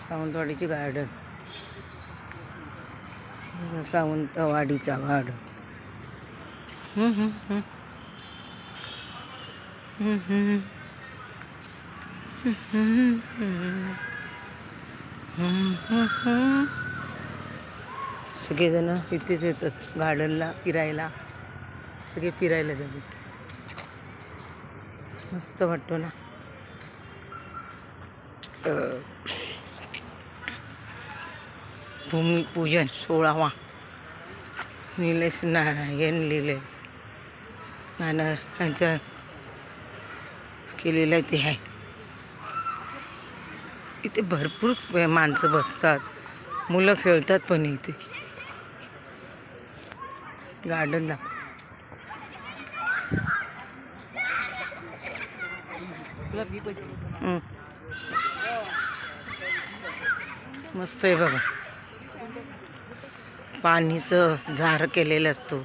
सावंतवाडीची garden, सावंतवाडीचा garden. सगळेजण इथेच येतात गार्डनला फिरायला. सगळे फिरायला जातात. मस्त वाटतो ना. भूमिपूजन 16वा निलेश नारायण लिहिले नाना यांचा केलेलं आहे ते आहे. इथे भरपूर माणसं बसतात, मुलं खेळतात पण इथे गार्डनला. मस्त आहे बघा. पाणीचं झार केलेलं असतो.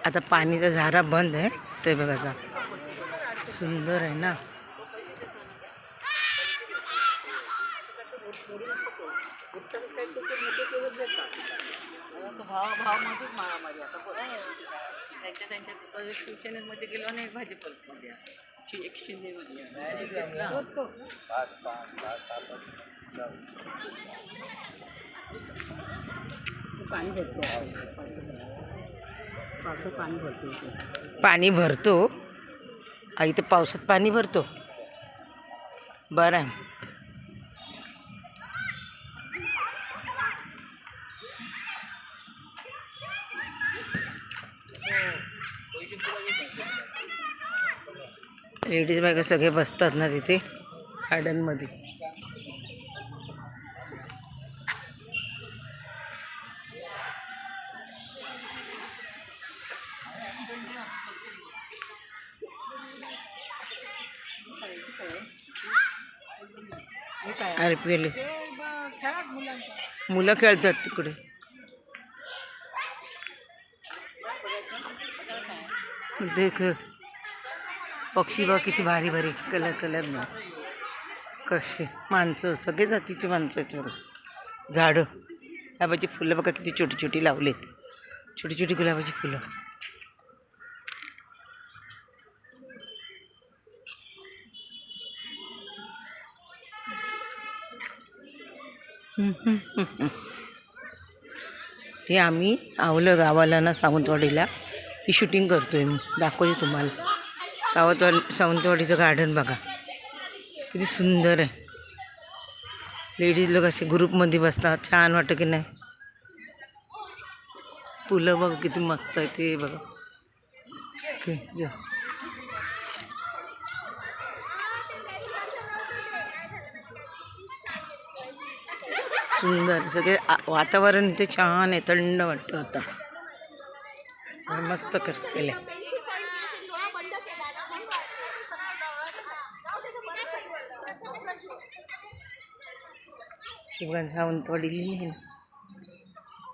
आता पाणीचा झारा बंद आहे ते बघा. जा सुंदर आहे ना. शिवसेनेमध्ये गेलो ना एक भाजपमध्ये एक शिंदेमध्ये पाणी भरतो. इथं पावसात पाणी भरतो. बरं आहे. लेडीज बायका सगळे बसतात ना तिथे गार्डनमध्ये. RPL मुलं खेळतात तिकडे. देख पक्षी बघ किती भारी भारी कलर कलर ना. कसे माणसं, सगळे जातीची माणसं आहेत बघा. झाडं, गुलाबाची फुलं बघा किती छोटी छोटी लावलेत. छोटी छोटी गुलाबाची फुलं. हे आम्ही आवलं गावाला ना सावंतवाडीला ही शूटिंग करतोय मी. दाखवते तुम्हाला. सावंतवाडीचं गार्डन बघा किती सुंदर आहे. लेडीज लोक असे ग्रुपमध्ये बसतात. छान वाटतं की नाही. फुलं बघा किती मस्त आहे ते बघा. सुंदर सगळे वातावरण इथे छान आहे. थंड वाटतं आता. मस्त केलं. सावंतवाडी लिहिली ना,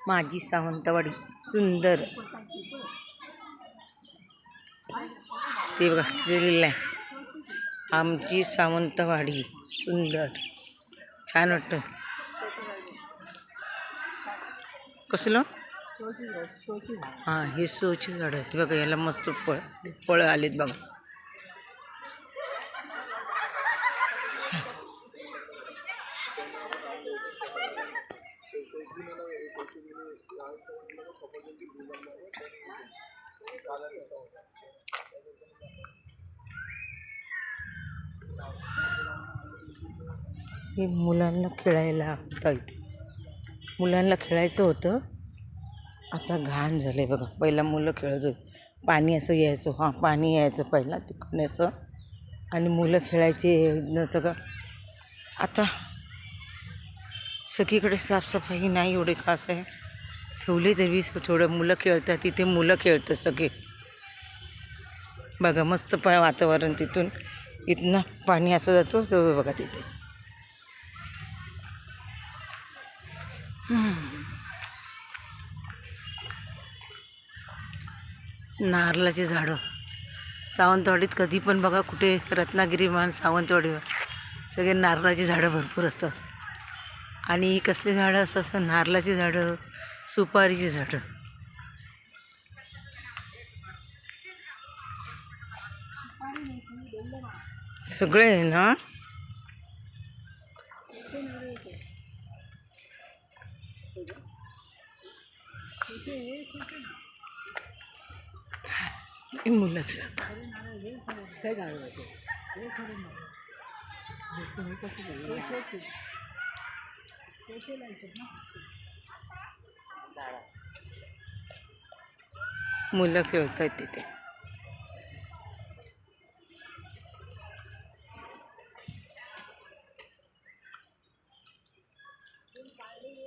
माझी सावंतवाडी सुंदर. ते बघा लिहिलं आहे, आमची सावंतवाडी सुंदर. छान वाटतं. कसलं हां हे शोची झाडं आहेत बघा. याला मस्त फळं आलेत बघा. हे मुलांना खेळायला इथे. मुलांना खेळायचं होतं. आता घाण झालं आहे बघा. पहिला मुलं खेळत होते. पाणी असं यायचं. हां पाणी यायचं पहिला तिकडे असं आणि मुलं खेळायचे सगळं. आता सगळीकडे साफसफाई नाही एवढी खास आहे. ठेवली तरी थोडं मुलं खेळतात. तिथे मुलं खेळतात सगळे बघा. मस्त वातावरण. तिथून इथनं पाणी असं जातो तो बघा तिथे. नारळाची झाडं सावंतवाडीत कधी पण बघा. कुठे रत्नागिरी मान सावंतवाडीवर सगळे नारळाची झाडं भरपूर असतात. आणि ही कसली झाडं असं नारळाची झाडं, सुपारीची झाडं. सगळे आहे ना. मुलं खेळतात. मुलं खेळत आहेत तिथे.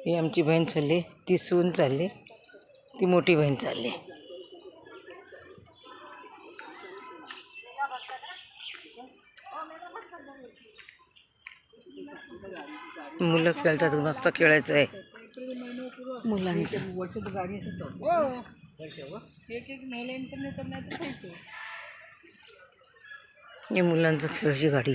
ही आमची बहीण चालली, ती सून चालली, ती मोठी बहीण चालली. मुलं खेळतात. मस्त खेळायचं आहे मुलांचं. ही मुलांचं खेळची गाडी.